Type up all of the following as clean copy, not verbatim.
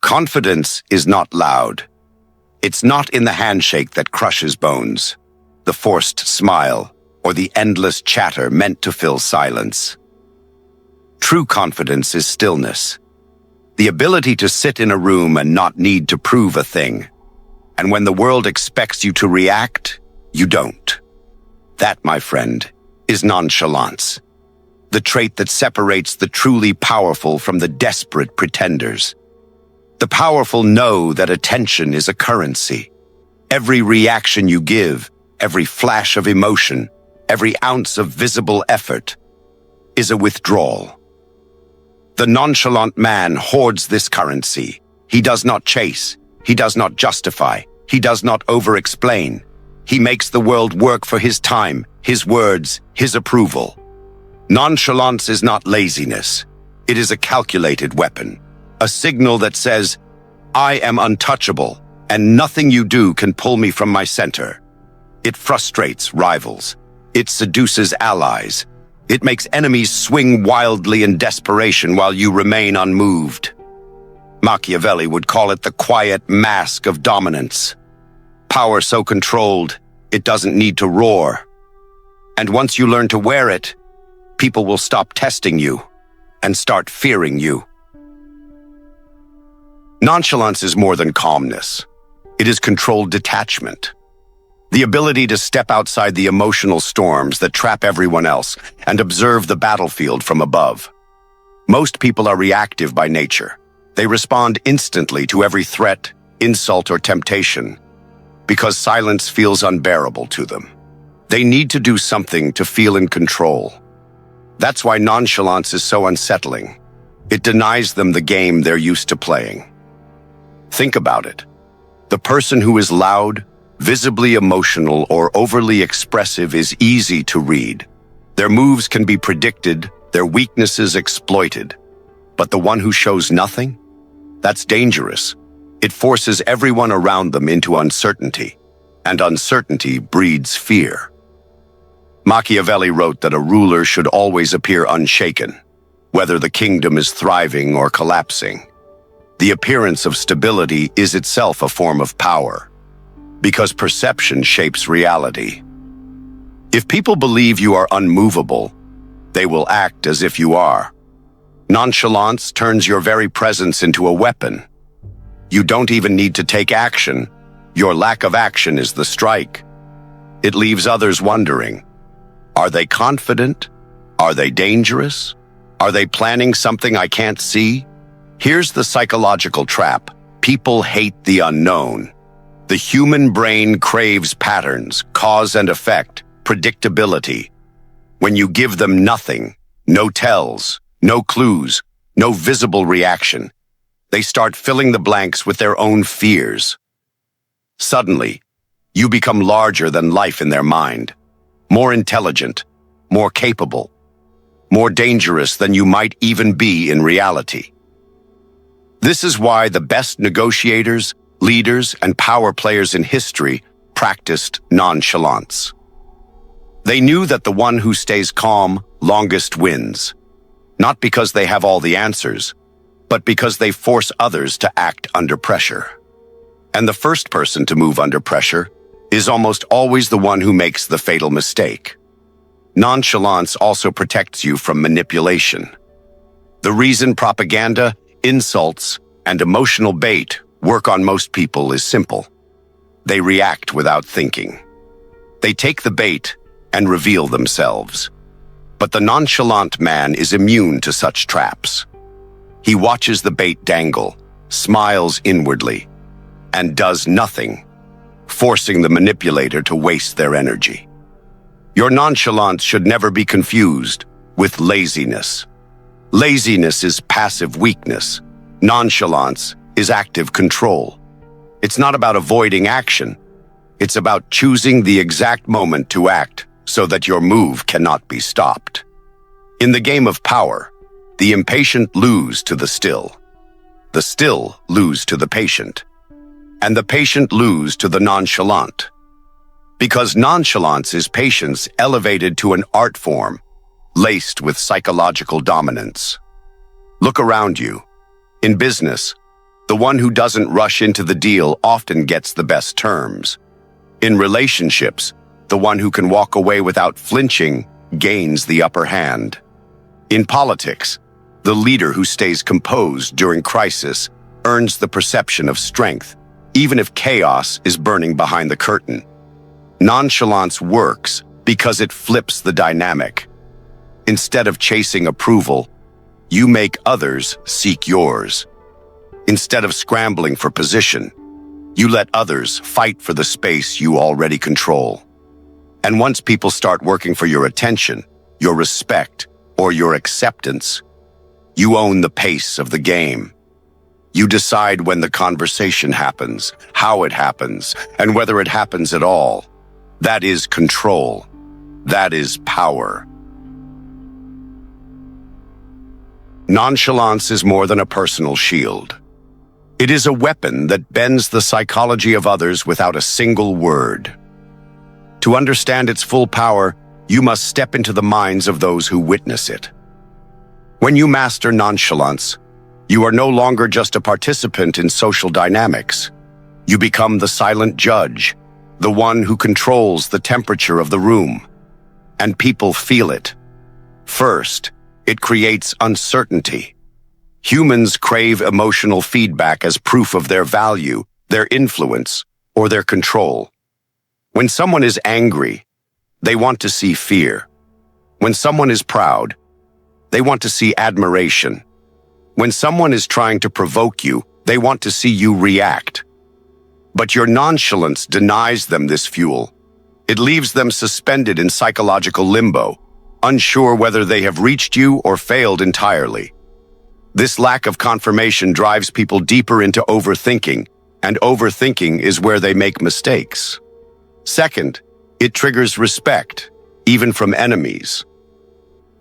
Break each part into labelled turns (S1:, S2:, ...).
S1: Confidence is not loud. It's not in the handshake that crushes bones, the forced smile, or the endless chatter meant to fill silence. True confidence is stillness, the ability to sit in a room and not need to prove a thing. And when the world expects you to react, you don't. That, my friend, is nonchalance, the trait that separates the truly powerful from the desperate pretenders. The powerful know that attention is a currency. Every reaction you give, every flash of emotion, every ounce of visible effort is a withdrawal. The nonchalant man hoards this currency. He does not chase. He does not justify. He does not over-explain. He makes the world work for his time, his words, his approval. Nonchalance is not laziness. It is a calculated weapon. A signal that says, I am untouchable, and nothing you do can pull me from my center. It frustrates rivals. It seduces allies. It makes enemies swing wildly in desperation while you remain unmoved. Machiavelli would call it the quiet mask of dominance. Power so controlled, it doesn't need to roar. And once you learn to wear it, people will stop testing you and start fearing you. Nonchalance is more than calmness. It is controlled detachment. The ability to step outside the emotional storms that trap everyone else and observe the battlefield from above. Most people are reactive by nature. They respond instantly to every threat, insult, or temptation because silence feels unbearable to them. They need to do something to feel in control. That's why nonchalance is so unsettling. It denies them the game they're used to playing. Think about it. The person who is loud, visibly emotional, or overly expressive is easy to read. Their moves can be predicted, their weaknesses exploited. But the one who shows nothing? That's dangerous. It forces everyone around them into uncertainty, and uncertainty breeds fear. Machiavelli wrote that a ruler should always appear unshaken, whether the kingdom is thriving or collapsing. The appearance of stability is itself a form of power, because perception shapes reality. If people believe you are unmovable, they will act as if you are. Nonchalance turns your very presence into a weapon. You don't even need to take action. Your lack of action is the strike. It leaves others wondering, are they confident? Are they dangerous? Are they planning something I can't see? Here's the psychological trap. People hate the unknown. The human brain craves patterns, cause and effect, predictability. When you give them nothing, no tells, no clues, no visible reaction, they start filling the blanks with their own fears. Suddenly, you become larger than life in their mind, more intelligent, more capable, more dangerous than you might even be in reality. This is why the best negotiators, leaders, and power players in history practiced nonchalance. They knew that the one who stays calm longest wins, not because they have all the answers, but because they force others to act under pressure. And the first person to move under pressure is almost always the one who makes the fatal mistake. Nonchalance also protects you from manipulation. The reason propaganda, insults, and emotional bait work on most people is simple. They react without thinking. They take the bait and reveal themselves. But the nonchalant man is immune to such traps. He watches the bait dangle, smiles inwardly, and does nothing, forcing the manipulator to waste their energy. Your nonchalance should never be confused with laziness. Laziness is passive weakness. Nonchalance is active control. It's not about avoiding action. It's about choosing the exact moment to act so that your move cannot be stopped. In the game of power, the impatient lose to the still lose to the patient, and the patient lose to the nonchalant. Because nonchalance is patience elevated to an art form, laced with psychological dominance. Look around you. In business, The one who doesn't rush into the deal often gets the best terms. In relationships, the one who can walk away without flinching gains the upper hand. In politics, the leader who stays composed during crisis earns the perception of strength, even if chaos is burning behind the curtain. Nonchalance works because it flips the dynamic. Instead of chasing approval, you make others seek yours. Instead of scrambling for position, you let others fight for the space you already control. And once people start working for your attention, your respect, or your acceptance, you own the pace of the game. You decide when the conversation happens, how it happens, and whether it happens at all. That is control. That is power. Nonchalance is more than a personal shield. It is a weapon that bends the psychology of others without a single word. To understand its full power, you must step into the minds of those who witness it. When you master nonchalance, you are no longer just a participant in social dynamics. You become the silent judge, the one who controls the temperature of the room. And people feel it. First, it creates uncertainty. Humans crave emotional feedback as proof of their value, their influence, or their control. When someone is angry, they want to see fear. When someone is proud, they want to see admiration. When someone is trying to provoke you, they want to see you react. But your nonchalance denies them this fuel. It leaves them suspended in psychological limbo, unsure whether they have reached you or failed entirely. This lack of confirmation drives people deeper into overthinking, and overthinking is where they make mistakes. Second, it triggers respect, even from enemies.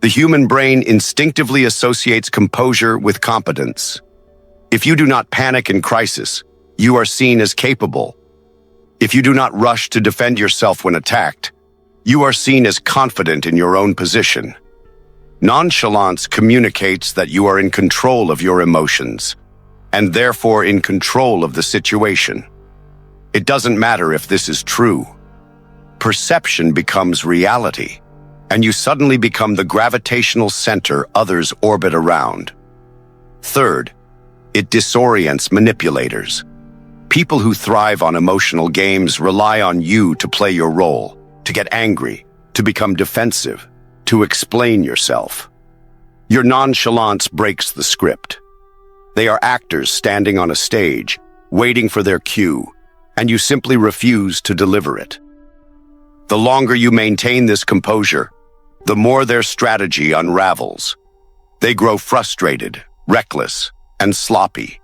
S1: The human brain instinctively associates composure with competence. If you do not panic in crisis, you are seen as capable. If you do not rush to defend yourself when attacked, you are seen as confident in your own position. Nonchalance communicates that you are in control of your emotions, and therefore in control of the situation. It doesn't matter if this is true. Perception becomes reality, and you suddenly become the gravitational center others orbit around. Third, it disorients manipulators. People who thrive on emotional games rely on you to play your role, to get angry, to become defensive, to explain yourself. Your nonchalance breaks the script. They are actors standing on a stage, waiting for their cue, and you simply refuse to deliver it. The longer you maintain this composure, the more their strategy unravels. They grow frustrated, reckless, and sloppy,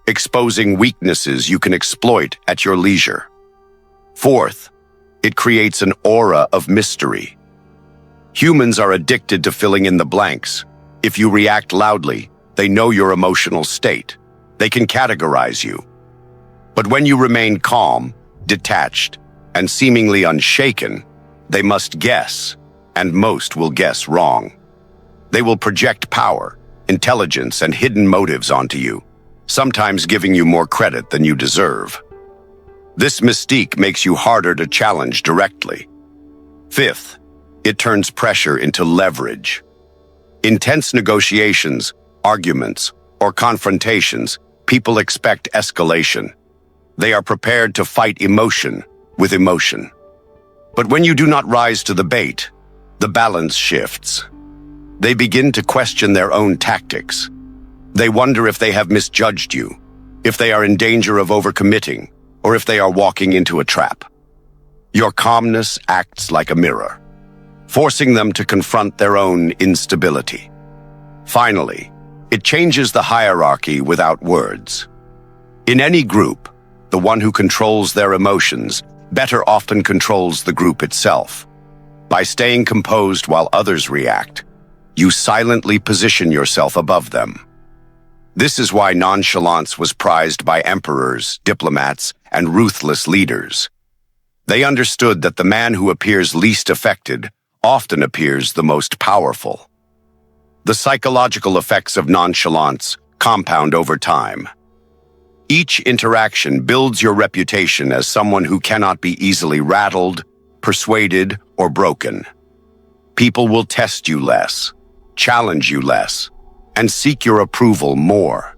S1: exposing weaknesses you can exploit at your leisure. Fourth, it creates an aura of mystery. Humans are addicted to filling in the blanks. If you react loudly, they know your emotional state. They can categorize you. But when you remain calm, detached, and seemingly unshaken, they must guess, and most will guess wrong. They will project power, intelligence, and hidden motives onto you, sometimes giving you more credit than you deserve. This mystique makes you harder to challenge directly. Fifth, it turns pressure into leverage. In tense negotiations, arguments, or confrontations, people expect escalation. They are prepared to fight emotion with emotion. But when you do not rise to the bait, the balance shifts. They begin to question their own tactics. They wonder if they have misjudged you, if they are in danger of overcommitting, or if they are walking into a trap. Your calmness acts like a mirror, forcing them to confront their own instability. Finally, it changes the hierarchy without words. In any group, the one who controls their emotions better often controls the group itself. By staying composed while others react, you silently position yourself above them. This is why nonchalance was prized by emperors, diplomats, and ruthless leaders. They understood that the man who appears least affected often appears the most powerful. The psychological effects of nonchalance compound over time. Each interaction builds your reputation as someone who cannot be easily rattled, persuaded, or broken. People will test you less, challenge you less, and seek your approval more,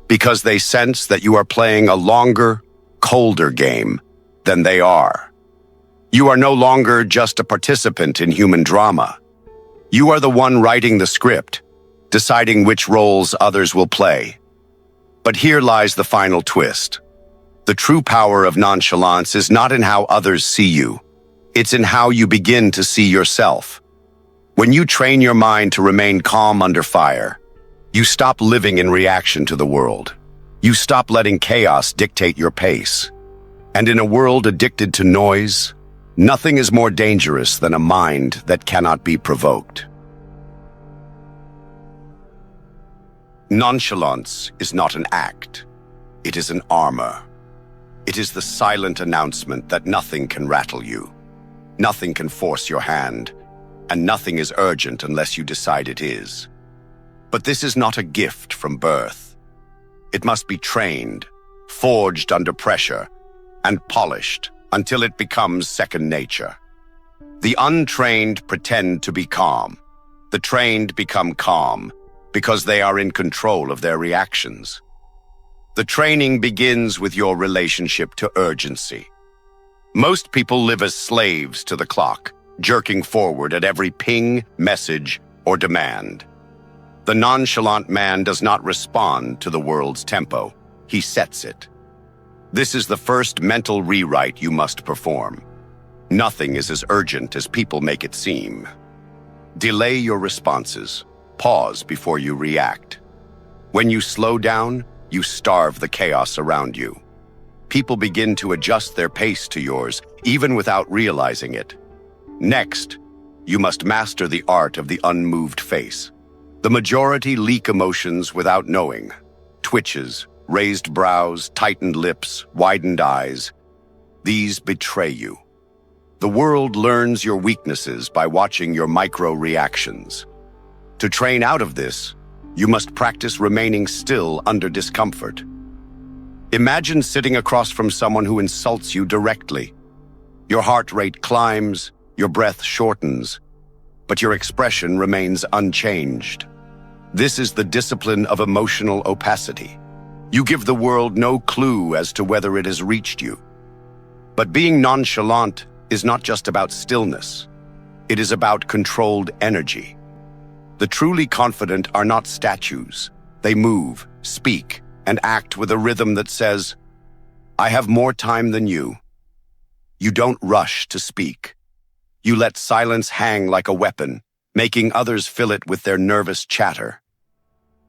S1: because they sense that you are playing a longer, colder game than they are. You are no longer just a participant in human drama. You are the one writing the script, deciding which roles others will play. But here lies the final twist. The true power of nonchalance is not in how others see you. It's in how you begin to see yourself. When you train your mind to remain calm under fire, you stop living in reaction to the world. You stop letting chaos dictate your pace. And in a world addicted to noise, nothing is more dangerous than a mind that cannot be provoked. Nonchalance is not an act. It is an armor. It is the silent announcement that nothing can rattle you. Nothing can force your hand, and nothing is urgent unless you decide it is. But this is not a gift from birth. It must be trained, forged under pressure, and polished until it becomes second nature. The untrained pretend to be calm. The trained become calm because they are in control of their reactions. The training begins with your relationship to urgency. Most people live as slaves to the clock, jerking forward at every ping, message, or demand. The nonchalant man does not respond to the world's tempo. He sets it. This is the first mental rewrite you must perform. Nothing is as urgent as people make it seem. Delay your responses. Pause before you react. When you slow down, you starve the chaos around you. People begin to adjust their pace to yours, even without realizing it. Next, you must master the art of the unmoved face. The majority leak emotions without knowing. Twitches, raised brows, tightened lips, widened eyes. These betray you. The world learns your weaknesses by watching your micro-reactions. To train out of this, you must practice remaining still under discomfort. Imagine sitting across from someone who insults you directly. Your heart rate climbs, your breath shortens, but your expression remains unchanged. This is the discipline of emotional opacity. You give the world no clue as to whether it has reached you. But being nonchalant is not just about stillness. It is about controlled energy. The truly confident are not statues. They move, speak, and act with a rhythm that says, "I have more time than you." You don't rush to speak. You let silence hang like a weapon, making others fill it with their nervous chatter.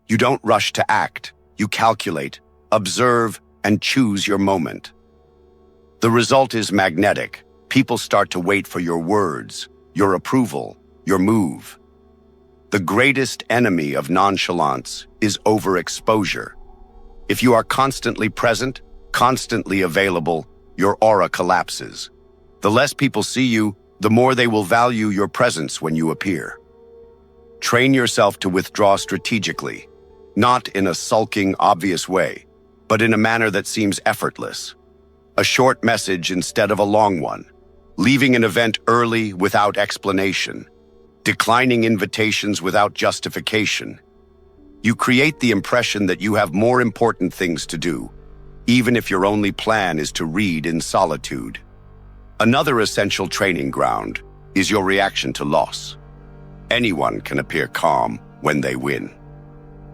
S1: You don't rush to act. You calculate, observe, and choose your moment. The result is magnetic. People start to wait for your words, your approval, your move. The greatest enemy of nonchalance is overexposure. If you are constantly present, constantly available, your aura collapses. The less people see you, the more they will value your presence when you appear. Train yourself to withdraw strategically, not in a sulking, obvious way, but in a manner that seems effortless. A short message instead of a long one, leaving an event early without explanation, declining invitations without justification. You create the impression that you have more important things to do, even if your only plan is to read in solitude. Another essential training ground is your reaction to loss. Anyone can appear calm when they win.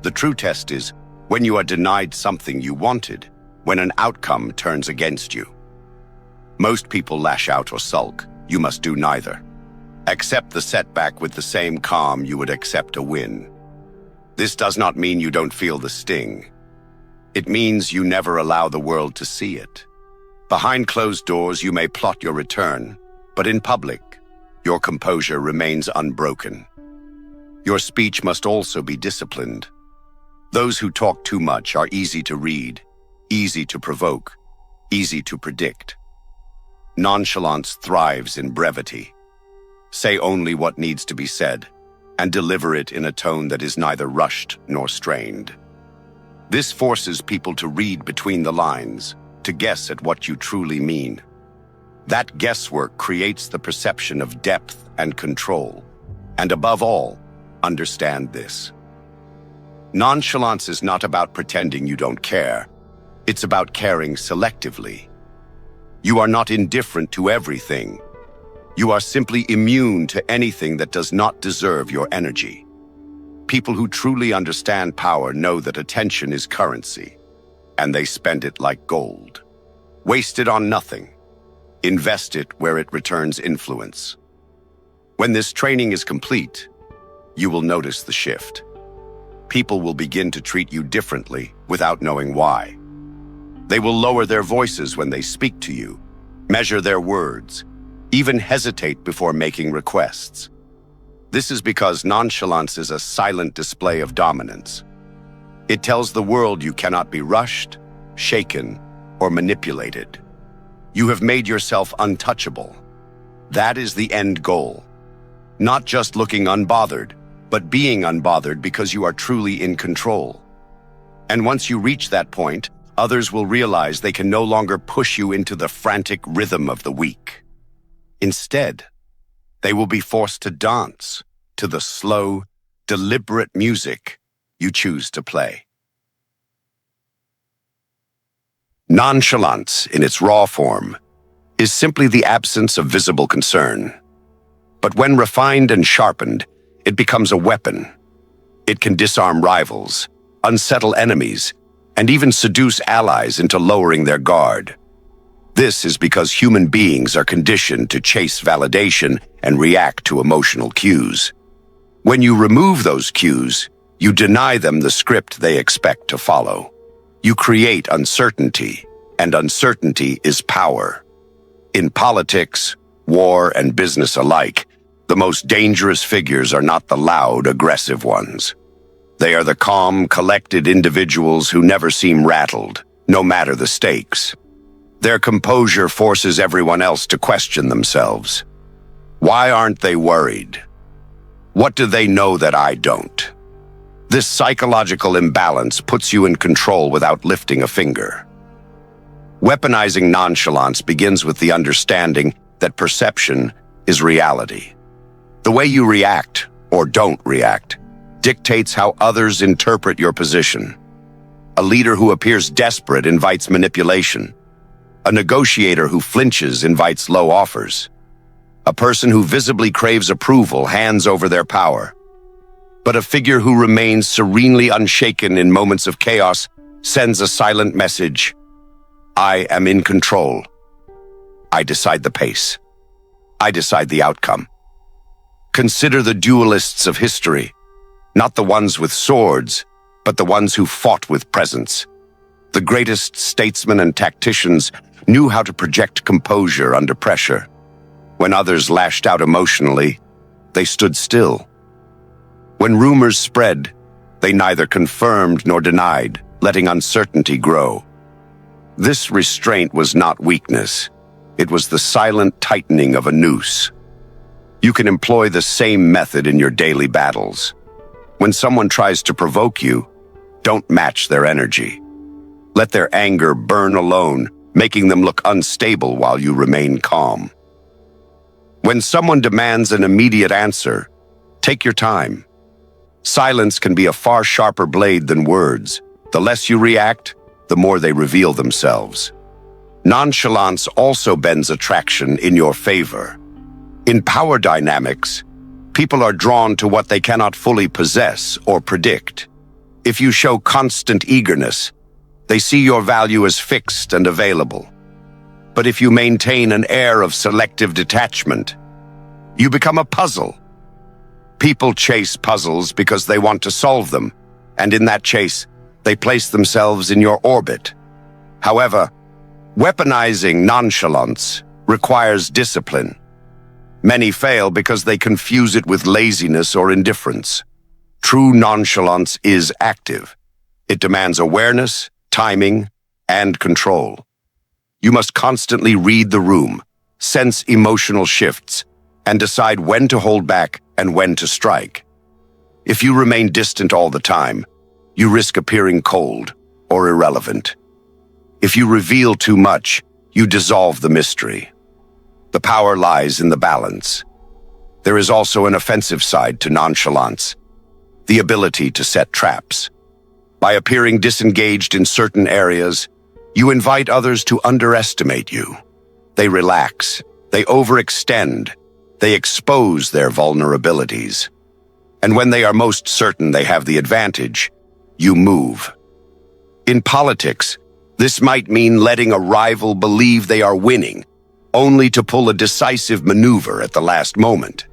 S1: The true test is when you are denied something you wanted, when an outcome turns against you. Most people lash out or sulk. You must do neither. Accept the setback with the same calm you would accept a win. This does not mean you don't feel the sting. It means you never allow the world to see it. Behind closed doors, you may plot your return, but in public, your composure remains unbroken. Your speech must also be disciplined. Those who talk too much are easy to read, easy to provoke, easy to predict. Nonchalance thrives in brevity. Say only what needs to be said, and deliver it in a tone that is neither rushed nor strained. This forces people to read between the lines, to guess at what you truly mean. That guesswork creates the perception of depth and control. And above all, understand this. Nonchalance is not about pretending you don't care. It's about caring selectively. You are not indifferent to everything. You are simply immune to anything that does not deserve your energy. People who truly understand power know that attention is currency, and they spend it like gold. Waste it on nothing. Invest it where it returns influence. When this training is complete, you will notice the shift. People will begin to treat you differently without knowing why. They will lower their voices when they speak to you, measure their words, even hesitate before making requests. This is because nonchalance is a silent display of dominance. It tells the world you cannot be rushed, shaken, or manipulated. You have made yourself untouchable. That is the end goal. Not just looking unbothered, but being unbothered because you are truly in control. And once you reach that point, others will realize they can no longer push you into the frantic rhythm of the weak. Instead, they will be forced to dance to the slow, deliberate music you choose to play. Nonchalance, in its raw form, is simply the absence of visible concern. But when refined and sharpened, it becomes a weapon. It can disarm rivals, unsettle enemies, and even seduce allies into lowering their guard. This is because human beings are conditioned to chase validation and react to emotional cues. When you remove those cues, you deny them the script they expect to follow. You create uncertainty, and uncertainty is power. In politics, war, and business alike, the most dangerous figures are not the loud, aggressive ones. They are the calm, collected individuals who never seem rattled, no matter the stakes. Their composure forces everyone else to question themselves. Why aren't they worried? What do they know that I don't? This psychological imbalance puts you in control without lifting a finger. Weaponizing nonchalance begins with the understanding that perception is reality. The way you react, or don't react, dictates how others interpret your position. A leader who appears desperate invites manipulation. A negotiator who flinches invites low offers. A person who visibly craves approval hands over their power. But a figure who remains serenely unshaken in moments of chaos sends a silent message. I am in control. I decide the pace. I decide the outcome. Consider the duelists of history, not the ones with swords, but the ones who fought with presence. The greatest statesmen and tacticians knew how to project composure under pressure. When others lashed out emotionally, they stood still. When rumors spread, they neither confirmed nor denied, letting uncertainty grow. This restraint was not weakness. It was the silent tightening of a noose. You can employ the same method in your daily battles. When someone tries to provoke you, don't match their energy. Let their anger burn alone, making them look unstable while you remain calm. When someone demands an immediate answer, take your time. Silence can be a far sharper blade than words. The less you react, the more they reveal themselves. Nonchalance also bends attraction in your favor. In power dynamics, people are drawn to what they cannot fully possess or predict. If you show constant eagerness, they see your value as fixed and available. But if you maintain an air of selective detachment, you become a puzzle. People chase puzzles because they want to solve them, and in that chase, they place themselves in your orbit. However, weaponizing nonchalance requires discipline. Many fail because they confuse it with laziness or indifference. True nonchalance is active. It demands awareness, timing, and control. You must constantly read the room, sense emotional shifts, and decide when to hold back and when to strike. If you remain distant all the time, you risk appearing cold, or irrelevant. If you reveal too much, you dissolve the mystery. The power lies in the balance. There is also an offensive side to nonchalance, the ability to set traps. By appearing disengaged in certain areas, you invite others to underestimate you. They relax, they overextend, they expose their vulnerabilities. And when they are most certain they have the advantage, you move. In politics, this might mean letting a rival believe they are winning, only to pull a decisive maneuver at the last moment.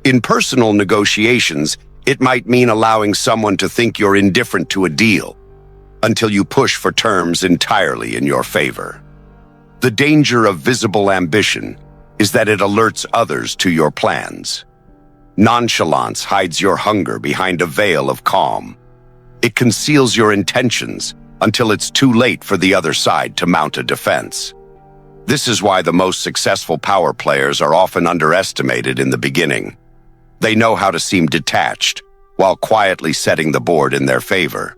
S1: In personal negotiations, it might mean allowing someone to think you're indifferent to a deal, until you push for terms entirely in your favor. The danger of visible ambition is that it alerts others to your plans. Nonchalance hides your hunger behind a veil of calm. It conceals your intentions until it's too late for the other side to mount a defense. This is why the most successful power players are often underestimated in the beginning. They know how to seem detached while quietly setting the board in their favor.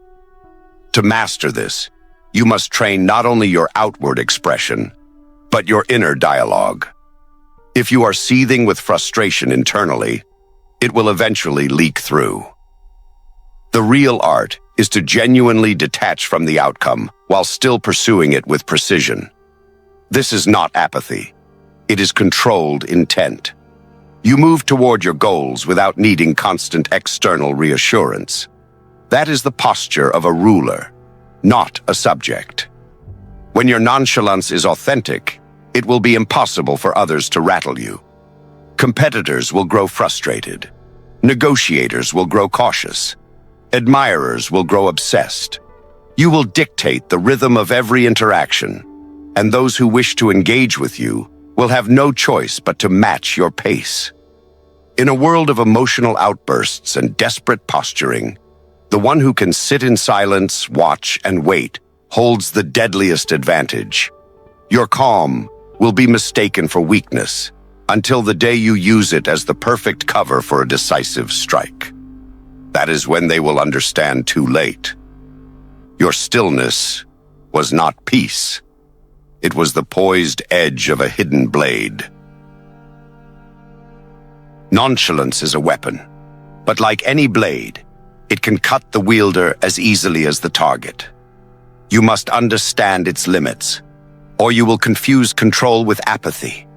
S1: To master this, you must train not only your outward expression, but your inner dialogue. If you are seething with frustration internally, it will eventually leak through. The real art is to genuinely detach from the outcome while still pursuing it with precision. This is not apathy. It is controlled intent. You move toward your goals without needing constant external reassurance. That is the posture of a ruler, not a subject. When your nonchalance is authentic, it will be impossible for others to rattle you. Competitors will grow frustrated. Negotiators will grow cautious. Admirers will grow obsessed. You will dictate the rhythm of every interaction, and those who wish to engage with you will have no choice but to match your pace. In a world of emotional outbursts and desperate posturing, the one who can sit in silence, watch, and wait holds the deadliest advantage. Your calm will be mistaken for weakness until the day you use it as the perfect cover for a decisive strike. That is when they will understand too late. Your stillness was not peace. It was the poised edge of a hidden blade. Nonchalance is a weapon, but like any blade, it can cut the wielder as easily as the target. You must understand its limits, or you will confuse control with apathy,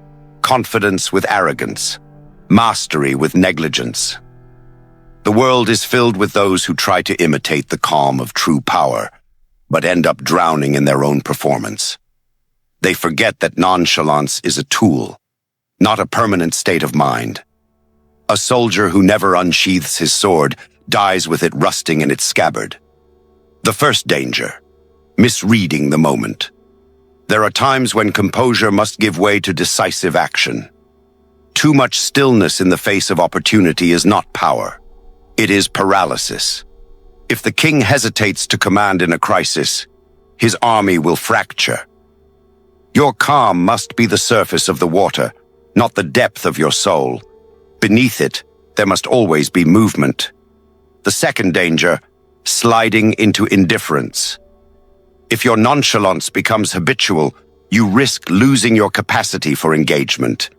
S1: confidence with arrogance, mastery with negligence. The world is filled with those who try to imitate the calm of true power, but end up drowning in their own performance. They forget that nonchalance is a tool, not a permanent state of mind. A soldier who never unsheathes his sword dies with it rusting in its scabbard. The first danger, misreading the moment. There are times when composure must give way to decisive action. Too much stillness in the face of opportunity is not power. It is paralysis. If the king hesitates to command in a crisis, his army will fracture. Your calm must be the surface of the water, not the depth of your soul. Beneath it, there must always be movement. The second danger, sliding into indifference. If your nonchalance becomes habitual, you risk losing your capacity for engagement.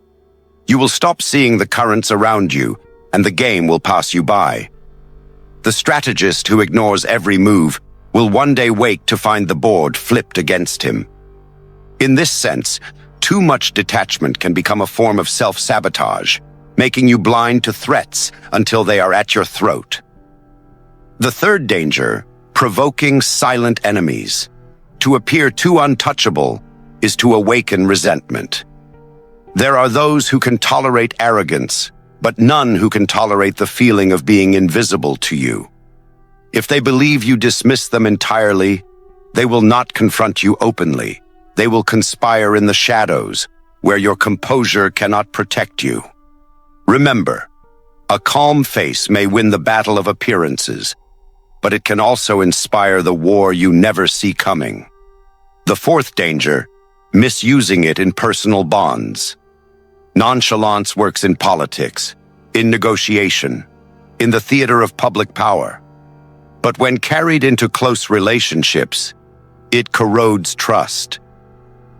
S1: You will stop seeing the currents around you, and the game will pass you by. The strategist who ignores every move will one day wake to find the board flipped against him. In this sense, too much detachment can become a form of self-sabotage, making you blind to threats until they are at your throat. The third danger, provoking silent enemies. To appear too untouchable is to awaken resentment. There are those who can tolerate arrogance, but none who can tolerate the feeling of being invisible to you. If they believe you dismiss them entirely, they will not confront you openly. They will conspire in the shadows, where your composure cannot protect you. Remember, a calm face may win the battle of appearances, but it can also inspire the war you never see coming. The fourth danger, misusing it in personal bonds. Nonchalance works in politics, in negotiation, in the theater of public power. But when carried into close relationships, it corrodes trust.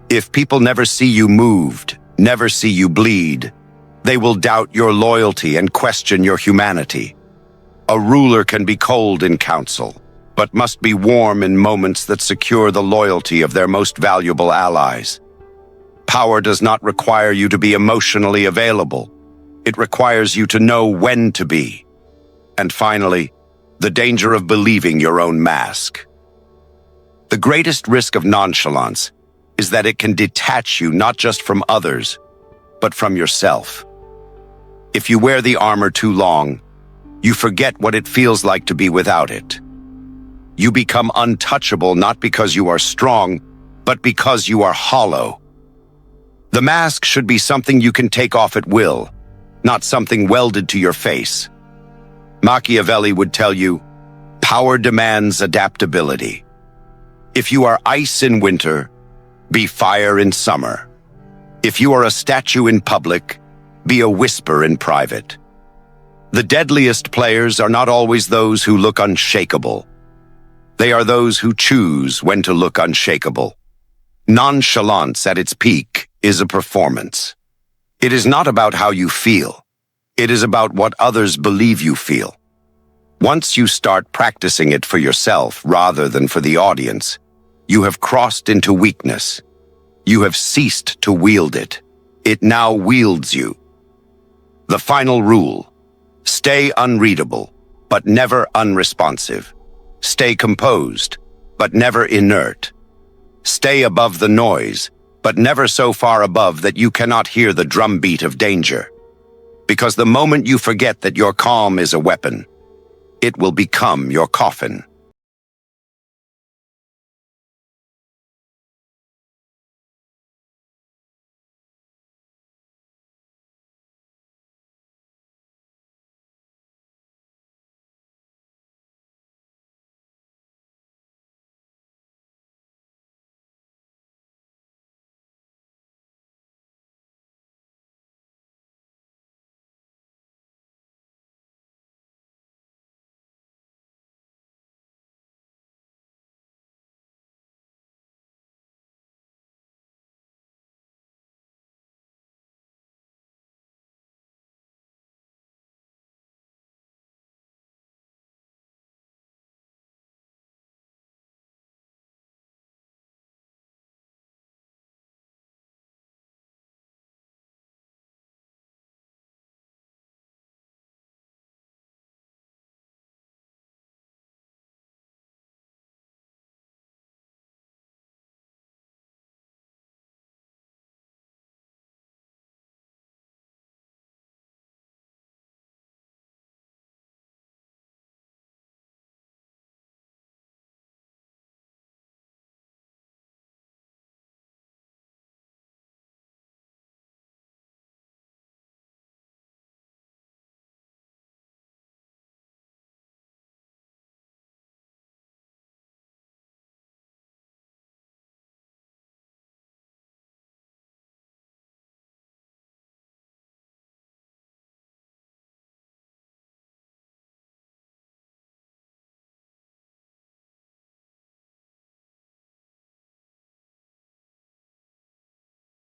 S1: If people never see you moved, never see you bleed, they will doubt your loyalty and question your humanity. A ruler can be cold in counsel, but must be warm in moments that secure the loyalty of their most valuable allies. Power does not require you to be emotionally available. It requires you to know when to be. And finally, the danger of believing your own mask. The greatest risk of nonchalance is that it can detach you not just from others, but from yourself. If you wear the armor too long, you forget what it feels like to be without it. You become untouchable not because you are strong, but because you are hollow. The mask should be something you can take off at will, not something welded to your face. Machiavelli would tell you, power demands adaptability. If you are ice in winter, be fire in summer. If you are a statue in public, be a whisper in private. The deadliest players are not always those who look unshakable. They are those who choose when to look unshakable. Nonchalance at its peak is a performance. It is not about how you feel. It is about what others believe you feel. Once you start practicing it for yourself rather than for the audience, you have crossed into weakness. You have ceased to wield it. It now wields you. The final rule: stay unreadable, but never unresponsive. Stay composed, but never inert. Stay above the noise, but never so far above that you cannot hear the drumbeat of danger. Because the moment you forget that your calm is a weapon, it will become your coffin.